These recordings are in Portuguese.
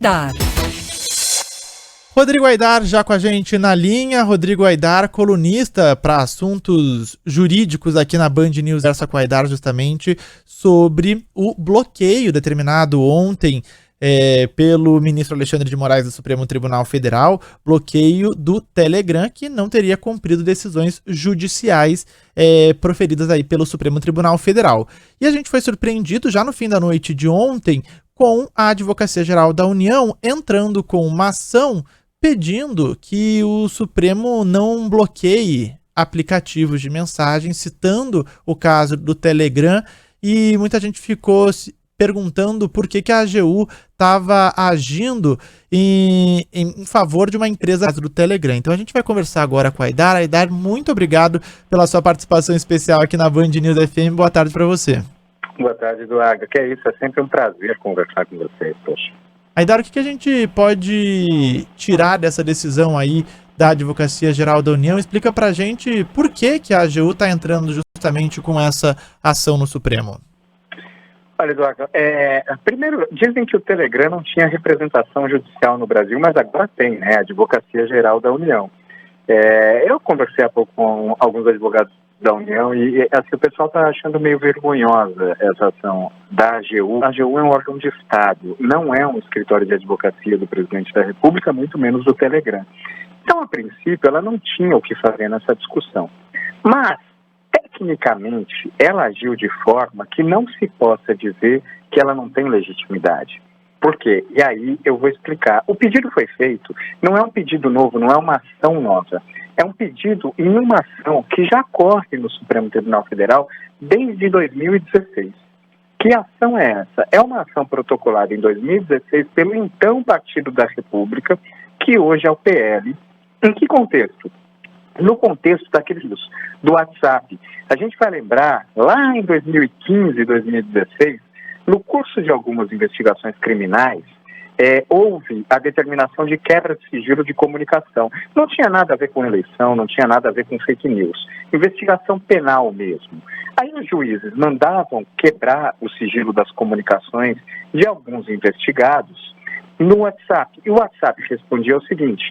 Dar. Rodrigo Aidar já com a gente na linha. Rodrigo Aidar, colunista para assuntos jurídicos aqui na Band News. Conversa com o Aidar justamente sobre o bloqueio determinado ontem pelo ministro Alexandre de Moraes do Supremo Tribunal Federal, bloqueio do Telegram, que não teria cumprido decisões judiciais proferidas aí pelo Supremo Tribunal Federal. E a gente foi surpreendido já no fim da noite de ontem com a Advocacia Geral da União entrando com uma ação pedindo que o Supremo não bloqueie aplicativos de mensagem, citando o caso do Telegram, e muita gente ficou se perguntando por que a AGU estava agindo em favor de uma empresa do Telegram. Então a gente vai conversar agora com a Aidar. Aidar, muito obrigado pela sua participação especial aqui na Band News FM. Boa tarde para você. Boa tarde, Eduardo. Que é isso, é sempre um prazer conversar com vocês, poxa. Aidar, o que a gente pode tirar dessa decisão aí da Advocacia Geral da União? Explica pra gente por que a AGU está entrando justamente com essa ação no Supremo. Olha, Eduardo, primeiro, dizem que o Telegram não tinha representação judicial no Brasil, mas agora tem, né? A Advocacia Geral da União. Eu conversei há pouco com alguns advogados da União e assim, o pessoal está achando meio vergonhosa essa ação da AGU. A AGU é um órgão de Estado, não é um escritório de advocacia do presidente da República, muito menos do Telegram. Então, a princípio, ela não tinha o que fazer nessa discussão. Mas, tecnicamente, ela agiu de forma que não se possa dizer que ela não tem legitimidade. Por quê? E aí eu vou explicar. O pedido foi feito, não é um pedido novo, não é uma ação nova. É um pedido em uma ação que já corre no Supremo Tribunal Federal desde 2016. Que ação é essa? É uma ação protocolada em 2016 pelo então Partido da República, que hoje é o PL. Em que contexto? No contexto daqueles do WhatsApp. A gente vai lembrar, lá em 2015 e 2016, no curso de algumas investigações criminais, houve a determinação de quebra de sigilo de comunicação. Não tinha nada a ver com eleição, não tinha nada a ver com fake news. Investigação penal mesmo. Aí os juízes mandavam quebrar o sigilo das comunicações de alguns investigados no WhatsApp. E o WhatsApp respondia o seguinte: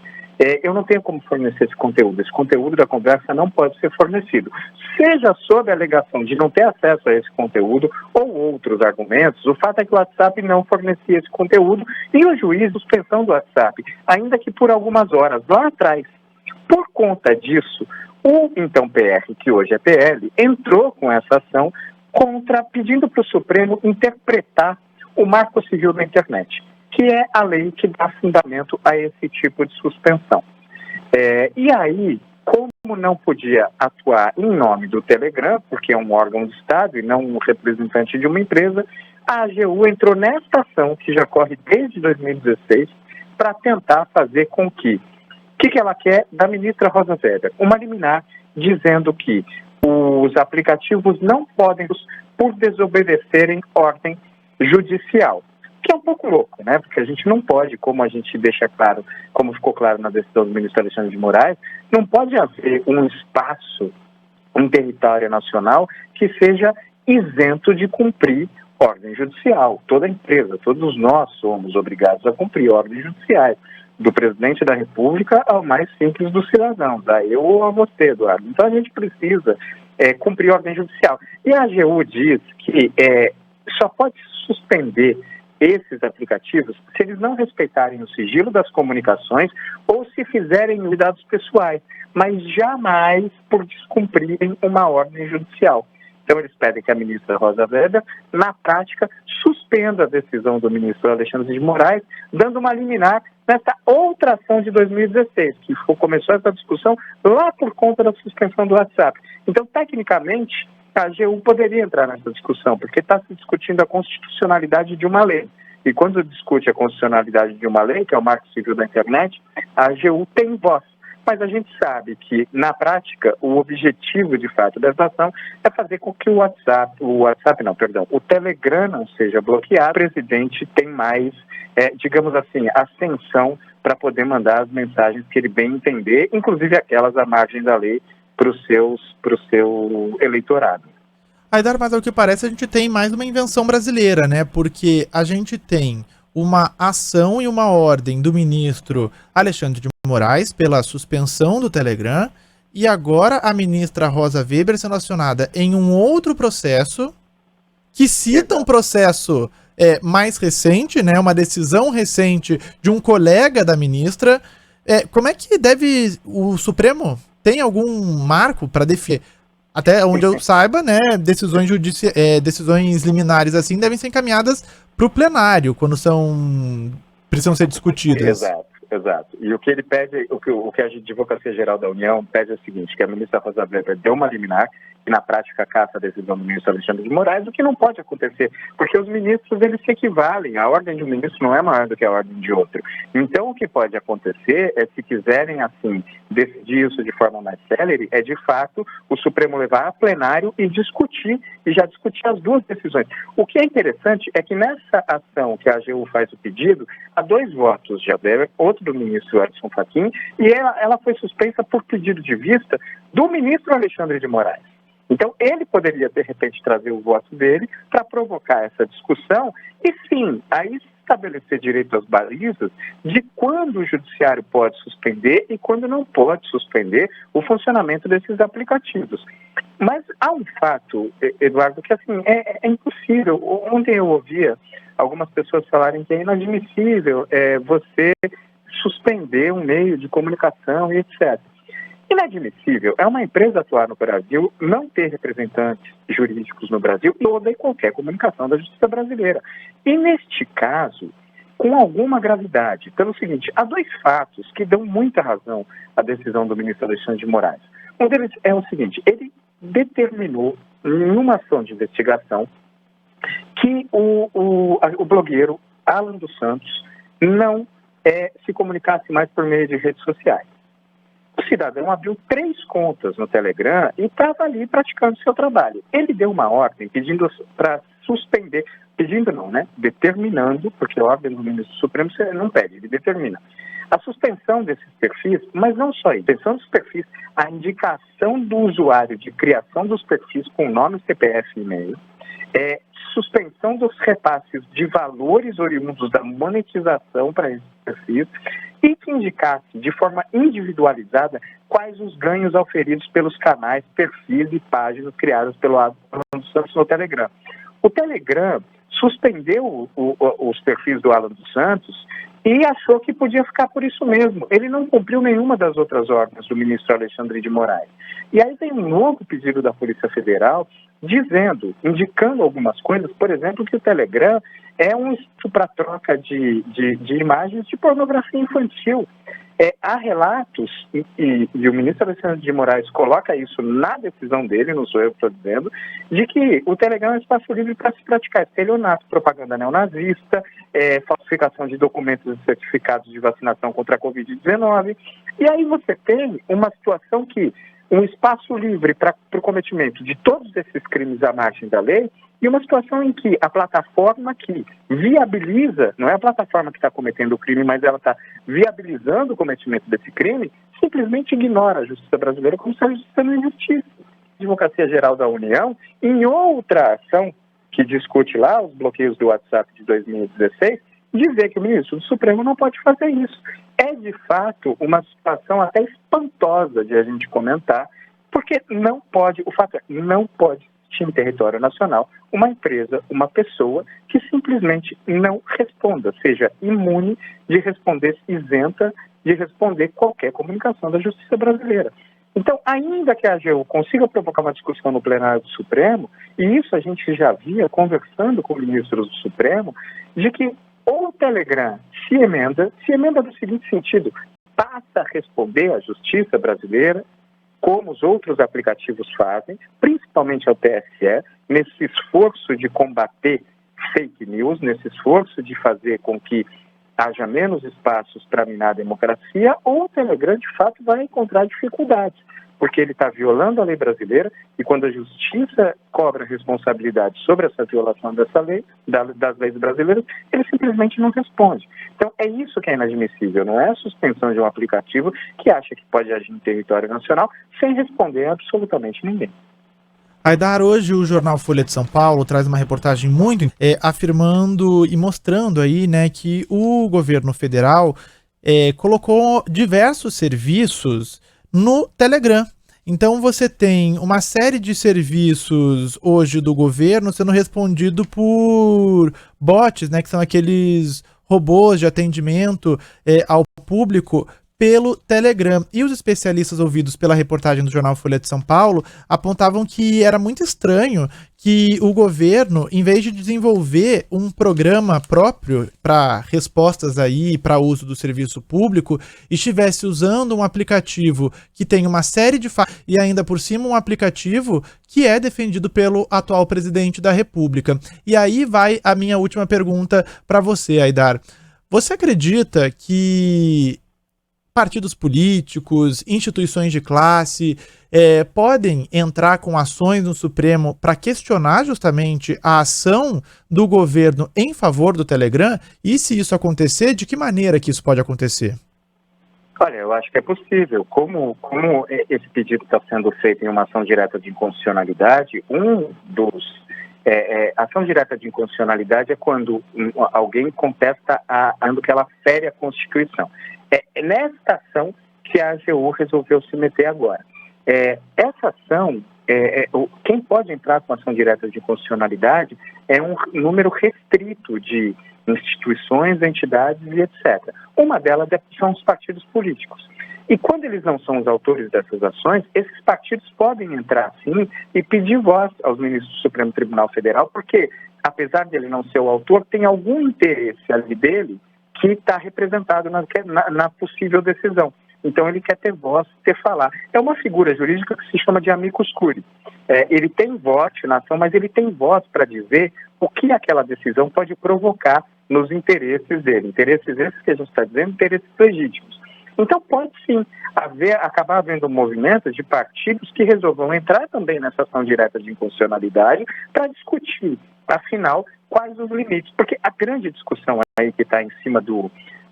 eu não tenho como fornecer esse conteúdo da conversa não pode ser fornecido. Seja sob a alegação de não ter acesso a esse conteúdo ou outros argumentos, o fato é que o WhatsApp não fornecia esse conteúdo e o juiz suspensão do WhatsApp, ainda que por algumas horas, lá atrás. Por conta disso, o então PR, que hoje é PL, entrou com essa ação pedindo para o Supremo interpretar o Marco Civil da Internet, que é a lei que dá fundamento a esse tipo de suspensão. E aí, como não podia atuar em nome do Telegram, porque é um órgão de Estado e não um representante de uma empresa, a AGU entrou nesta ação, que já corre desde 2016, para tentar fazer com que... O que ela quer da ministra Rosa Weber? Uma liminar dizendo que os aplicativos não podem, por desobedecerem ordem judicial. Que é um pouco louco, né? Porque a gente não pode, como a gente deixa claro, como ficou claro na decisão do ministro Alexandre de Moraes, não pode haver um espaço, um território nacional que seja isento de cumprir ordem judicial. Toda empresa, todos nós somos obrigados a cumprir ordens judiciais, do presidente da República ao mais simples dos cidadãos, a eu ou a você, Eduardo. Então a gente precisa cumprir ordem judicial. E a AGU diz que só pode suspender esses aplicativos se eles não respeitarem o sigilo das comunicações ou se fizerem cuidados pessoais, mas jamais por descumprirem uma ordem judicial. Então eles pedem que a ministra Rosa Weber, na prática, suspenda a decisão do ministro Alexandre de Moraes, dando uma liminar nessa outra ação de 2016, que começou essa discussão lá por conta da suspensão do WhatsApp. Então, tecnicamente, a AGU poderia entrar nessa discussão, porque está se discutindo a constitucionalidade de uma lei. E quando discute a constitucionalidade de uma lei, que é o Marco Civil da Internet, a AGU tem voz. Mas a gente sabe que, na prática, o objetivo, de fato, dessa ação é fazer com que o Telegram não seja bloqueado. O presidente tem mais, digamos assim, ascensão para poder mandar as mensagens que ele bem entender, inclusive aquelas à margem da lei, para o seu eleitorado. Aidar, mas ao que parece a gente tem mais uma invenção brasileira, né? Porque a gente tem uma ação e uma ordem do ministro Alexandre de Moraes pela suspensão do Telegram, e agora a ministra Rosa Weber sendo acionada em um outro processo, que cita um processo mais recente, né, uma decisão recente de um colega da ministra. Como é que o Supremo tem algum marco para definir? Até onde eu saiba, né, decisões liminares assim devem ser encaminhadas para o plenário quando precisam ser discutidas. Exato. E o que ele pede, o que a Advocacia Geral da União pede é o seguinte, que a ministra Rosa Weber deu uma liminar, que na prática caça a decisão do ministro Alexandre de Moraes, o que não pode acontecer, porque os ministros, eles se equivalem, a ordem de um ministro não é maior do que a ordem de outro. Então, o que pode acontecer é, se quiserem, assim, decidir isso de forma mais célere, é de fato o Supremo levar a plenário e já discutir as duas decisões. O que é interessante é que nessa ação que a AGU faz o pedido, há 2 votos de Weber, outro do ministro Edson Fachin, e ela foi suspensa por pedido de vista do ministro Alexandre de Moraes. Então, ele poderia, de repente, trazer o voto dele para provocar essa discussão e, sim, aí estabelecer direito às balizas de quando o judiciário pode suspender e quando não pode suspender o funcionamento desses aplicativos. Mas há um fato, Eduardo, que assim, é impossível. Ontem eu ouvia algumas pessoas falarem que é inadmissível você suspender um meio de comunicação e etc. Inadmissível é uma empresa atuar no Brasil, não ter representantes jurídicos no Brasil e toda e qualquer comunicação da justiça brasileira. E neste caso, com alguma gravidade, pelo seguinte, há 2 fatos que dão muita razão à decisão do ministro Alexandre de Moraes. Um deles é o seguinte, ele determinou, em uma ação de investigação, que o blogueiro Alan dos Santos não se comunicasse mais por meio de redes sociais. O cidadão abriu 3 contas no Telegram e estava ali praticando seu trabalho. Ele deu uma ordem pedindo para suspender, determinando, porque a ordem do ministro Supremo você não pede, ele determina. A suspensão desses perfis, mas não só isso, a suspensão dos perfis, a indicação do usuário de criação dos perfis com nome, CPF e e-mail, suspensão dos repasses de valores oriundos da monetização para esses perfis e que indicasse de forma individualizada quais os ganhos auferidos pelos canais, perfis e páginas criados pelo Alan dos Santos no Telegram. O Telegram suspendeu os perfis do Alan dos Santos e achou que podia ficar por isso mesmo. Ele não cumpriu nenhuma das outras ordens do ministro Alexandre de Moraes. E aí tem um novo pedido da Polícia Federal indicando algumas coisas, por exemplo, que o Telegram é um instituto para troca de imagens de pornografia infantil. Há relatos, e o ministro Alexandre de Moraes coloca isso na decisão dele, não sou eu que estou dizendo, de que o Telegram é um espaço livre para se praticar estelionato, propaganda neonazista, falsificação de documentos e certificados de vacinação contra a Covid-19. E aí você tem uma situação que um espaço livre para o cometimento de todos esses crimes à margem da lei e uma situação em que a plataforma que viabiliza, não é a plataforma que está cometendo o crime, mas ela está viabilizando o cometimento desse crime, simplesmente ignora a justiça brasileira como se a justiça não existisse. A Advocacia Geral da União, em outra ação que discute lá os bloqueios do WhatsApp de 2016, dizer que o ministro do Supremo não pode fazer isso. É, de fato, uma situação até espantosa de a gente comentar, porque não pode existir em território nacional uma empresa, uma pessoa que simplesmente não responda, seja imune de responder, isenta de responder qualquer comunicação da justiça brasileira. Então, ainda que a AGU consiga provocar uma discussão no plenário do Supremo, e isso a gente já via conversando com ministros do Supremo, de que ou o Telegram se emenda no seguinte sentido, passa a responder à justiça brasileira, como os outros aplicativos fazem, principalmente ao TSE, nesse esforço de combater fake news, nesse esforço de fazer com que haja menos espaços para minar a democracia, ou o Telegram, de fato, vai encontrar dificuldades, porque ele está violando a lei brasileira e quando a justiça cobra responsabilidade sobre essa violação dessa lei, das leis brasileiras, ele simplesmente não responde. Então, é isso que é inadmissível, não é a suspensão de um aplicativo que acha que pode agir em território nacional sem responder a absolutamente ninguém. Aidar, hoje o jornal Folha de São Paulo traz uma reportagem muito afirmando e mostrando aí, né, que o governo federal colocou diversos serviços no Telegram. Então você tem uma série de serviços hoje do governo sendo respondido por bots, né, que são aqueles robôs de atendimento ao público pelo Telegram. E os especialistas ouvidos pela reportagem do jornal Folha de São Paulo apontavam que era muito estranho que o governo, em vez de desenvolver um programa próprio para respostas aí, para uso do serviço público, estivesse usando um aplicativo que tem uma série de e ainda por cima um aplicativo que é defendido pelo atual presidente da República. E aí vai a minha última pergunta para você, Aidar. Você acredita que partidos políticos, instituições de classe, podem entrar com ações no Supremo para questionar justamente a ação do governo em favor do Telegram? E se isso acontecer, de que maneira que isso pode acontecer? Olha, eu acho que é possível. Como esse pedido está sendo feito em uma ação direta de inconstitucionalidade, ação direta de inconstitucionalidade é quando alguém contesta que ela fere a Constituição. É nesta ação que a AGU resolveu se meter agora. Essa ação, quem pode entrar com ação direta de inconstitucionalidade é um número restrito de instituições, entidades e etc. Uma delas são os partidos políticos. E quando eles não são os autores dessas ações, esses partidos podem entrar sim e pedir voz aos ministros do Supremo Tribunal Federal, porque, apesar de ele não ser o autor, tem algum interesse ali dele que está representado na possível decisão. Então ele quer ter voz, ter falar. É uma figura jurídica que se chama de amicus curiae. Ele tem voz na ação, mas ele tem voz para dizer o que aquela decisão pode provocar nos interesses dele. Interesses esses que a gente está dizendo, interesses legítimos. Então pode sim acabar havendo um movimento de partidos que resolvam entrar também nessa ação direta de inconstitucionalidade para discutir, afinal, quais os limites. Porque a grande discussão aí que está em cima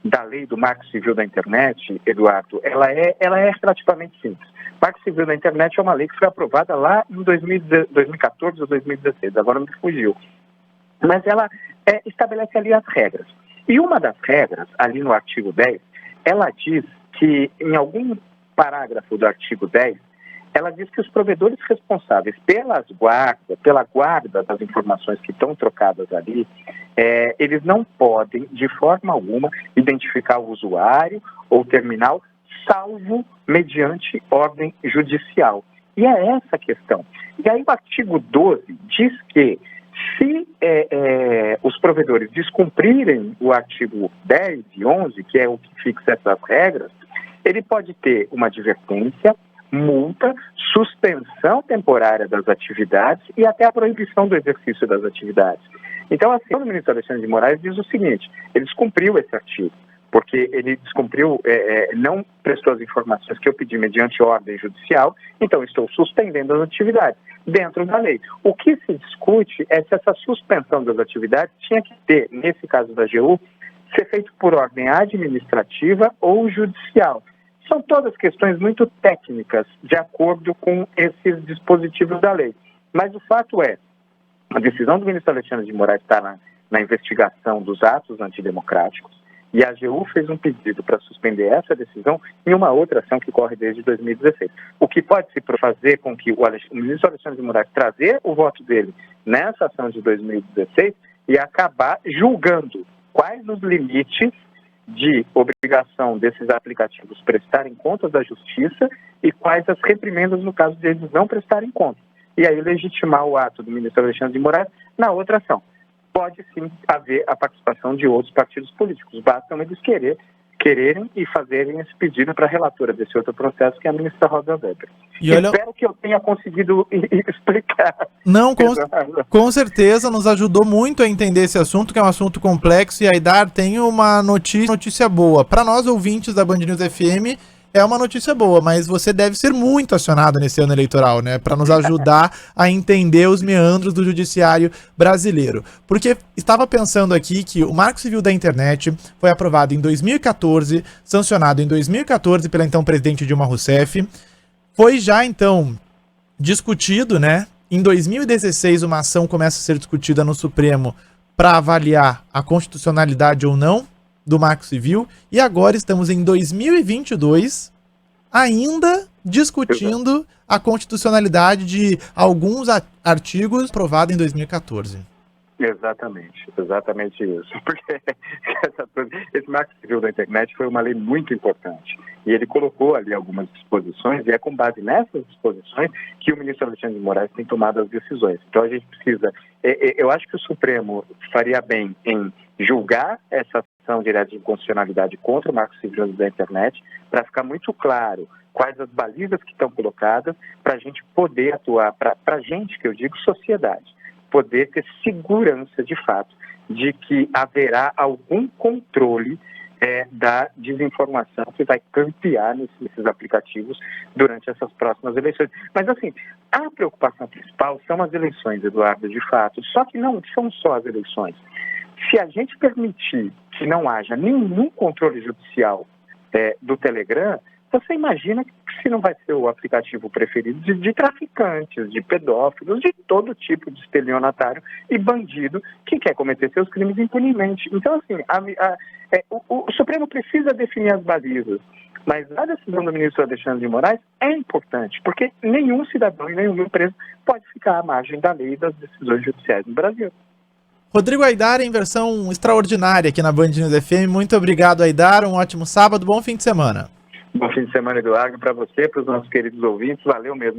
da lei do Marco Civil da Internet, Eduardo, ela é relativamente simples. O Marco Civil da Internet é uma lei que foi aprovada lá em 2014 ou 2016, agora me fugiu. Mas ela estabelece ali as regras. E uma das regras, ali no artigo 10, ela diz que, em algum parágrafo do artigo 10, ela diz que os provedores responsáveis pela guarda das informações que estão trocadas ali, eles não podem, de forma alguma, identificar o usuário ou terminal, salvo mediante ordem judicial. E é essa a questão. E aí o artigo 12 diz que, se os provedores descumprirem o artigo 10 e 11, que é o que fixa essas regras, ele pode ter uma advertência, multa, suspensão temporária das atividades e até a proibição do exercício das atividades. Então, assim, o ministro Alexandre de Moraes diz o seguinte: ele descumpriu esse artigo, porque ele descumpriu, não prestou as informações que eu pedi mediante ordem judicial, então estou suspendendo as atividades dentro da lei. O que se discute é se essa suspensão das atividades tinha que ter, nesse caso da AGU, ser feito por ordem administrativa ou judicial. São todas questões muito técnicas, de acordo com esses dispositivos da lei. Mas o fato é, a decisão do ministro Alexandre de Moraes está na investigação dos atos antidemocráticos, e a AGU fez um pedido para suspender essa decisão em uma outra ação que corre desde 2016. O que pode se fazer com que o ministro Alexandre de Moraes trazer o voto dele nessa ação de 2016 e acabar julgando quais os limites de obrigação desses aplicativos prestarem contas da justiça e quais as reprimendas no caso de eles não prestarem conta. E aí legitimar o ato do ministro Alexandre de Moraes na outra ação. Pode sim haver a participação de outros partidos políticos. Basta eles quererem e fazerem esse pedido para a relatora desse outro processo, que é a ministra Rosa Weber. E olha... Espero que eu tenha conseguido explicar. Não, com certeza nos ajudou muito a entender esse assunto, que é um assunto complexo. E Aidar, tem uma notícia boa. Para nós, ouvintes da Band News FM, é uma notícia boa, mas você deve ser muito acionado nesse ano eleitoral, né? Para nos ajudar a entender os meandros do judiciário brasileiro. Porque estava pensando aqui que o Marco Civil da Internet foi aprovado em 2014, sancionado em 2014 pela então presidente Dilma Rousseff. Foi já, então, discutido, né? Em 2016, uma ação começa a ser discutida no Supremo para avaliar a constitucionalidade ou não do Marco Civil, e agora estamos em 2022 ainda discutindo a constitucionalidade de alguns artigos aprovados em 2014. Exatamente isso. Porque esse Marco Civil da Internet foi uma lei muito importante. E ele colocou ali algumas disposições, e é com base nessas disposições que o ministro Alexandre de Moraes tem tomado as decisões. Então a gente precisa... Eu acho que o Supremo faria bem em julgar essa ação direta de inconstitucionalidade contra o Marco Civil da Internet, para ficar muito claro quais as balizas que estão colocadas, para a gente poder atuar, para a gente, que eu digo, sociedade, poder ter segurança, de fato, de que haverá algum controle da desinformação que vai campear nesses aplicativos durante essas próximas eleições. Mas, assim, a preocupação principal são as eleições, Eduardo, de fato, só que não são só as eleições. Se a gente permitir que não haja nenhum controle judicial do Telegram, você imagina que se não vai ser o aplicativo preferido de traficantes, de pedófilos, de todo tipo de estelionatário e bandido que quer cometer seus crimes impunemente. Então, assim, o Supremo precisa definir as balizas, mas a decisão do ministro Alexandre de Moraes é importante, porque nenhum cidadão e nenhuma empresa pode ficar à margem da lei e das decisões judiciais no Brasil. Rodrigo Aidar em versão extraordinária aqui na Band News FM. Muito obrigado, Aidar. Um ótimo sábado, bom fim de semana. Bom fim de semana, Eduardo, para você, para os nossos queridos ouvintes. Valeu mesmo.